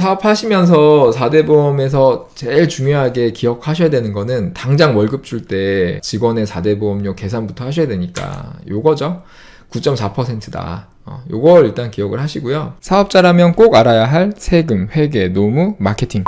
사업하시면서 4대 보험에서 제일 중요하게 기억하셔야 되는 거는 당장 월급 줄 때 직원의 4대 보험료 계산부터 하셔야 되니까 요거죠. 9.4%다. 요걸 일단 기억을 하시고요. 사업자라면 꼭 알아야 할 세금, 회계, 노무, 마케팅.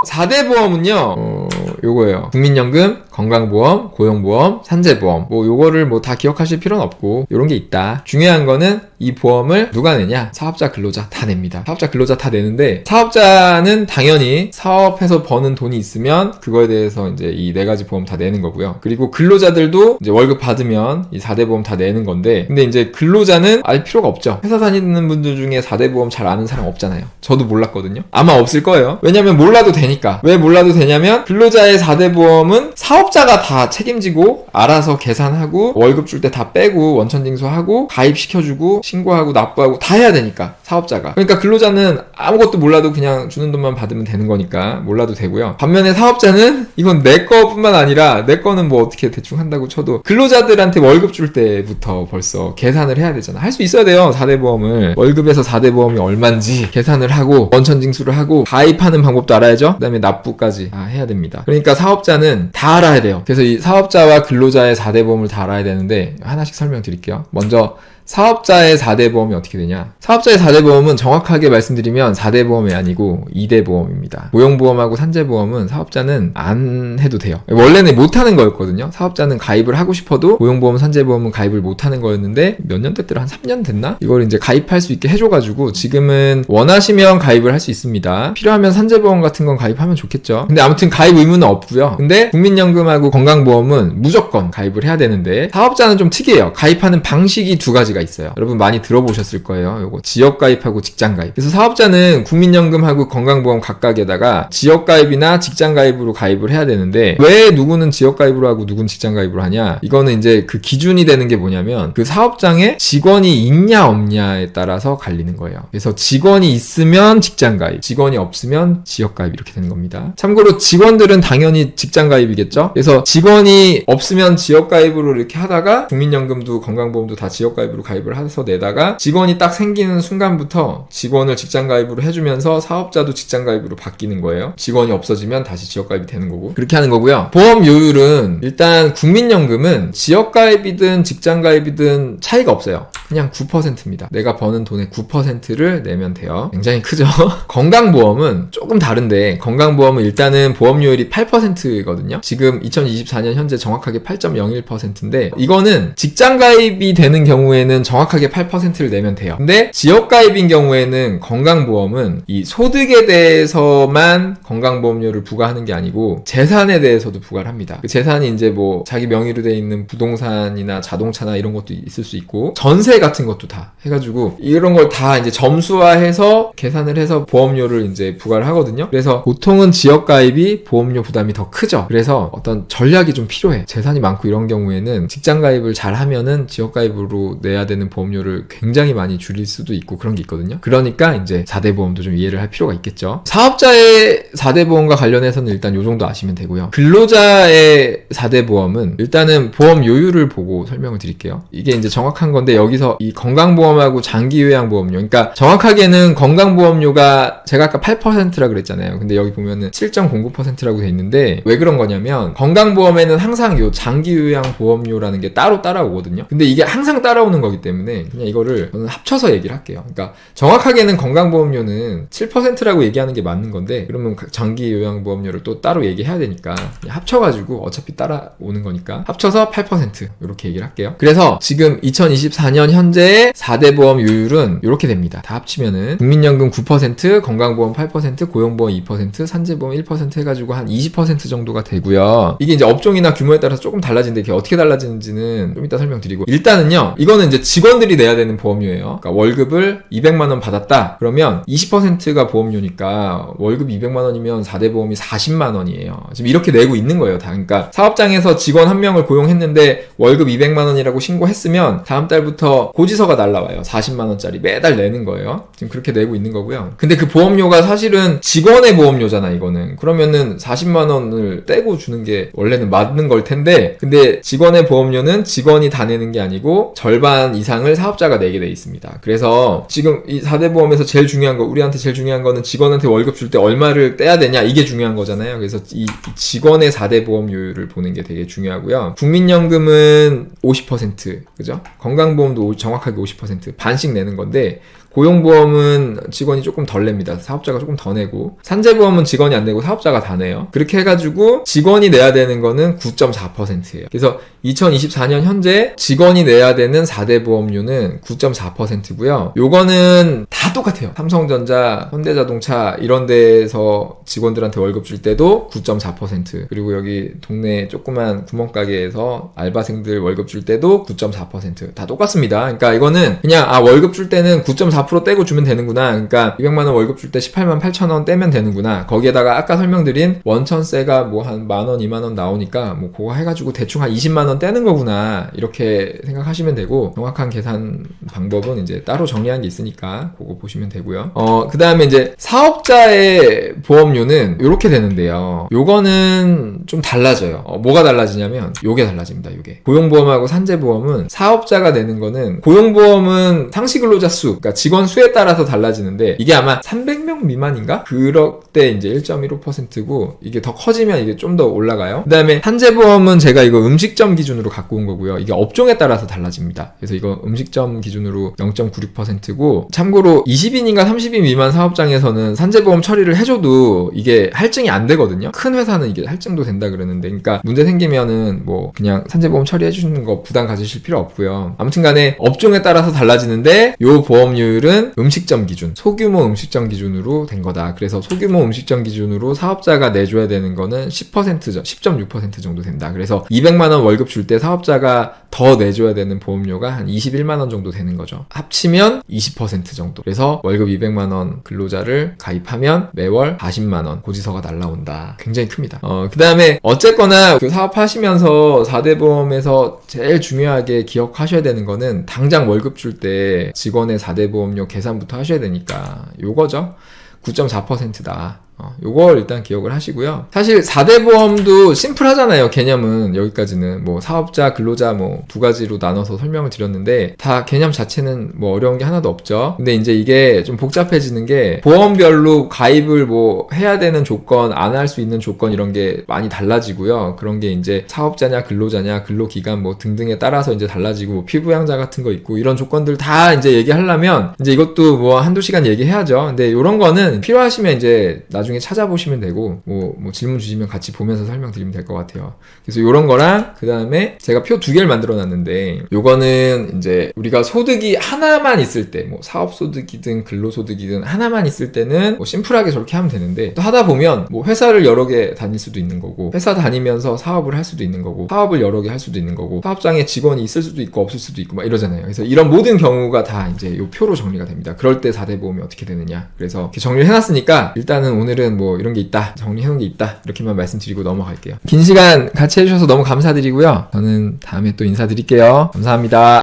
4대 보험은요, 요거예요. 국민연금, 건강보험, 고용보험, 산재보험. 요거를 다 기억하실 필요는 없고, 요런 게 있다. 중요한 거는 이 보험을 누가 내냐? 사업자, 근로자 다 냅니다. 사업자, 근로자 다 내는데, 사업자는 당연히 사업해서 버는 돈이 있으면, 그거에 대해서 이제 이 4가지 보험 다 내는 거고요. 그리고 근로자들도 이제 월급 받으면 이 4대 보험 다 내는 건데, 근데 이제 근로자는 알 필요가 없죠. 회사 다니는 분들 중에 4대 보험 잘 아는 사람 없잖아요. 저도 몰랐거든요. 아마 없을 거예요. 왜냐면 몰라도 되니까. 왜 몰라도 되냐면 근로자의 4대 보험은 사업자가 다 책임지고 알아서 계산하고 월급 줄 때 다 빼고 원천징수하고 가입시켜주고 신고하고 납부하고 다 해야 되니까 사업자가. 그러니까 근로자는 아무것도 몰라도 그냥 주는 돈만 받으면 되는 거니까 몰라도 되고요. 반면에 사업자는 이건 내 거뿐만 아니라 내 거는 어떻게 대충 한다고 쳐도 근로자들한테 월급 줄 때부터 벌써 계산을 해야 되잖아. 할 수 있어야 돼요. 4대 보험을. 월급에서 4대 보험이 얼만지 계산을 하고 원천징수를 하고 가입하는 방법도 알아야죠. 그 다음에 납부까지 다 해야 됩니다. 그러니까 사업자는 다 알아야 돼요. 그래서 이 사업자와 근로자의 4대 보험을 다 알아야 되는데 하나씩 설명드릴게요. 먼저 사업자의 4대 보험이 어떻게 되냐? 사업자의 4대 보험은 정확하게 말씀드리면 4대 보험이 아니고 2대 보험입니다. 고용보험하고 산재보험은 사업자는 안 해도 돼요. 원래는 못하는 거였거든요. 사업자는 가입을 하고 싶어도 고용보험, 산재보험은 가입을 못하는 거였는데 몇 년 됐더라? 한 3년 됐나? 이걸 이제 가입할 수 있게 해줘가지고 지금은 원하시면 가입을 할 수 있습니다. 필요하면 산재보험 같은 건 가입하면 좋겠죠. 근데 아무튼 가입 의무는 없고요. 근데 국민연금하고 건강보험은 무조건 가입을 해야 되는데 사업자는 좀 특이해요. 가입하는 방식이 2가지가 있어요. 여러분 많이 들어보셨을 거예요. 요거 지역가입하고 직장가입. 그래서 사업자는 국민연금하고 건강보험 각각에다가 지역가입이나 직장가입으로 가입을 해야 되는데 왜 누구는 지역가입으로 하고 누구는 직장가입으로 하냐? 이거는 이제 그 기준이 되는 게 뭐냐면 그 사업장에 직원이 있냐 없냐에 따라서 갈리는 거예요. 그래서 직원이 있으면 직장가입, 직원이 없으면 지역가입 이렇게 되는 겁니다. 참고로 직원들은 당연히 직장가입이겠죠? 그래서 직원이 없으면 지역가입으로 이렇게 하다가 국민연금도 건강보험도 다 지역가입으로 가입을 해서 내다가 직원이 딱 생기는 순간부터 직원을 직장가입으로 해주면서 사업자도 직장가입으로 바뀌는 거예요. 직원이 없어지면 다시 지역가입이 되는 거고 그렇게 하는 거고요. 보험 요율은 일단 국민연금은 지역가입이든 직장가입이든 차이가 없어요. 그냥 9%입니다. 내가 버는 돈의 9%를 내면 돼요. 굉장히 크죠? 건강보험은 조금 다른데 건강보험은 일단은 보험료율이 8%거든요. 지금 2024년 현재 정확하게 8.01%인데 이거는 직장가입이 되는 경우에는 정확하게 8%를 내면 돼요. 근데 지역가입인 경우에는 건강보험은 이 소득에 대해서만 건강보험료를 부과하는 게 아니고 재산에 대해서도 부과를 합니다. 그 재산이 이제 자기 명의로 되어 있는 부동산이나 자동차나 이런 것도 있을 수 있고 전세 같은 것도 다 해가지고 이런 걸 다 이제 점수화해서 계산을 해서 보험료를 이제 부과를 하거든요. 그래서 보통은 지역가입이 보험료 부담이 더 크죠. 그래서 어떤 전략이 좀 필요해. 재산이 많고 이런 경우에는 직장가입을 잘 하면은 지역가입으로 내야 되는 보험료를 굉장히 많이 줄일 수도 있고 그런 게 있거든요. 그러니까 이제 4대 보험도 좀 이해를 할 필요가 있겠죠. 사업자의 4대 보험과 관련해서는 일단 요 정도 아시면 되고요. 근로자의 4대 보험은 일단은 보험 요율을 보고 설명을 드릴게요. 이게 이제 정확한 건데 여기서 이 건강보험하고 장기요양보험료, 그러니까 정확하게는 건강보험료가 제가 아까 8%라 그랬잖아요. 근데 여기 보면은 7.09%라고 돼 있는데 왜 그런 거냐면 건강보험에는 항상 요 장기요양보험료라는 게 따로 따라오거든요. 근데 이게 항상 따라오는 거기 때문에 그냥 이거를 저는 합쳐서 얘기를 할게요. 그러니까 정확하게는 건강보험료는 7%라고 얘기하는 게 맞는 건데 그러면 장기요양보험료를 또 따로 얘기해야 되니까 그냥 합쳐가지고 어차피 따라오는 거니까 합쳐서 8% 이렇게 얘기를 할게요. 그래서 지금 2024년 현재의 4대 보험 요율은 이렇게 됩니다. 다 합치면은 국민연금 9%, 건강보험 8%, 고용보험 2%, 산재보험 1% 해가지고 한 20% 정도가 되고요. 이게 이제 업종이나 규모에 따라서 조금 달라지는데 이게 어떻게 달라지는지는 좀 이따 설명드리고 일단은요. 이거는 이제 직원들이 내야 되는 보험료예요. 그러니까 월급을 200만 원 받았다. 그러면 20%가 보험료니까 월급 200만 원이면 4대 보험이 40만 원이에요. 지금 이렇게 내고 있는 거예요. 다. 그러니까 사업장에서 직원 한 명을 고용했는데 월급 200만 원이라고 신고했으면 다음 달부터 그래서 고지서가 날라와요. 40만원짜리 매달 내는 거예요. 지금 그렇게 내고 있는 거고요. 근데 그 보험료가 사실은 직원의 보험료잖아, 이거는. 그러면은 40만원을 떼고 주는 게 원래는 맞는 걸 텐데, 근데 직원의 보험료는 직원이 다 내는 게 아니고 절반 이상을 사업자가 내게 돼 있습니다. 그래서 지금 이 4대 보험에서 제일 중요한 거, 우리한테 제일 중요한 거는 직원한테 월급 줄 때 얼마를 떼야 되냐, 이게 중요한 거잖아요. 그래서 이 직원의 4대 보험료율을 보는 게 되게 중요하고요. 국민연금은 50%, 그죠? 건강보험도 정확하게 50%, 반씩 내는 건데, 고용보험은 직원이 조금 덜 냅니다. 사업자가 조금 더 내고, 산재보험은 직원이 안 내고 사업자가 다 내요. 그렇게 해가지고 직원이 내야 되는 거는 9.4%예요. 그래서 2024년 현재 직원이 내야 되는 4대 보험료는 9.4%고요. 요거는 다 똑같아요. 삼성전자, 현대자동차 이런 데에서 직원들한테 월급 줄 때도 9.4%, 그리고 여기 동네 조그만 구멍가게에서 알바생들 월급 줄 때도 9.4%, 다 똑같습니다. 그러니까 이거는 그냥 월급 줄 때는 9.4% 떼고 주면 되는구나. 그러니까 200만원 월급 줄 때 18만 8천원 떼면 되는구나. 거기에다가 아까 설명드린 원천세가 뭐 한 만원, 2만원 나오니까 뭐 그거 해가지고 대충 한 20만원 떼는 거구나. 이렇게 생각하시면 되고, 정확한 계산 방법은 이제 따로 정리한 게 있으니까 그거 보시면 되고요. 그 다음에 이제 사업자의 보험료는 요렇게 되는데요. 요거는 좀 달라져요. 뭐가 달라지냐면 요게 달라집니다. 요게. 고용보험하고 산재보험은 사업자가 내는 거는, 고용보험은 상시근로자 수, 그러니까 직원 수에 따라서 달라지는데, 이게 아마 300명 미만인가? 그럴 때 이제 1.15%고, 이게 더 커지면 이게 좀 더 올라가요. 그 다음에 산재보험은 제가 이거 음식점 기준으로 갖고 온 거고요. 이게 업종에 따라서 달라집니다. 그래서 이거 음식점 기준으로 0.96%고, 참고로 20인인가 30인 미만 사업장에서는 산재보험 처리를 해줘도 이게 할증이 안 되거든요. 큰 회사는 이게 할증도 된다 그러는데, 그러니까 문제 생기면은 뭐 그냥 산재보험 처리해주는 거 부담 가지실 필요 없고요. 아무튼 간에 업종에 따라서 달라지는데, 요 보험료율은 음식점 기준, 소규모 음식점 기준으로 된 거다. 그래서 소규모 음식점 기준으로 사업자가 내줘야 되는 거는 10%죠. 10.6% 정도 된다. 그래서 200만원 월급 줄 때 사업자가 더 내줘야 되는 보험료가 한 21만원 정도 되는 거죠. 합치면 20% 정도. 그래서 월급 200만원 근로자를 가입하면 매월 40만원 고지서가 날라온다. 굉장히 큽니다. 그 다음에 어쨌거나 그 사업하시면서 4대 보험에서 제일 중요하게 기억하셔야 되는 거는, 당장 월급 줄 때 직원의 4대 보험료 계산부터 하셔야 되니까 요거죠. 9.4%다. 요걸 일단 기억을 하시고요. 사실 4대 보험도 심플하잖아요. 개념은 여기까지는 뭐 사업자, 근로자 뭐 두 가지로 나눠서 설명을 드렸는데, 다 개념 자체는 뭐 어려운 게 하나도 없죠. 근데 이제 이게 좀 복잡해지는 게, 보험별로 가입을 뭐 해야 되는 조건, 안 할 수 있는 조건 이런 게 많이 달라지고요. 그런 게 이제 사업자냐 근로자냐 근로기간 뭐 등등에 따라서 이제 달라지고, 뭐 피부양자 같은 거 있고, 이런 조건들 다 이제 얘기하려면 이제 이것도 뭐 한두 시간 얘기해야죠. 근데 이런 거는 필요하시면 이제 나중에 찾아보시면 되고, 뭐 질문 주시면 같이 보면서 설명드리면 될 것 같아요. 그래서 요런 거랑, 그 다음에 제가 표 2개를 만들어 놨는데, 요거는 이제 우리가 소득이 하나만 있을 때, 뭐 사업소득이든 근로소득이든 하나만 있을 때는 뭐 심플하게 저렇게 하면 되는데, 또 하다 보면 뭐 회사를 여러 개 다닐 수도 있는 거고, 회사 다니면서 사업을 할 수도 있는 거고, 사업을 여러 개 할 수도 있는 거고, 사업장에 직원이 있을 수도 있고 없을 수도 있고 막 이러잖아요. 그래서 이런 모든 경우가 다 이제 요 표로 정리가 됩니다. 그럴 때 4대 보험이 어떻게 되느냐. 그래서 이렇게 정리를 해놨으니까, 일단은 오늘은 뭐 이런 게 있다, 정리해놓은 게 있다, 이렇게만 말씀드리고 넘어갈게요. 긴 시간 같이 해주셔서 너무 감사드리고요. 저는 다음에 또 인사드릴게요. 감사합니다.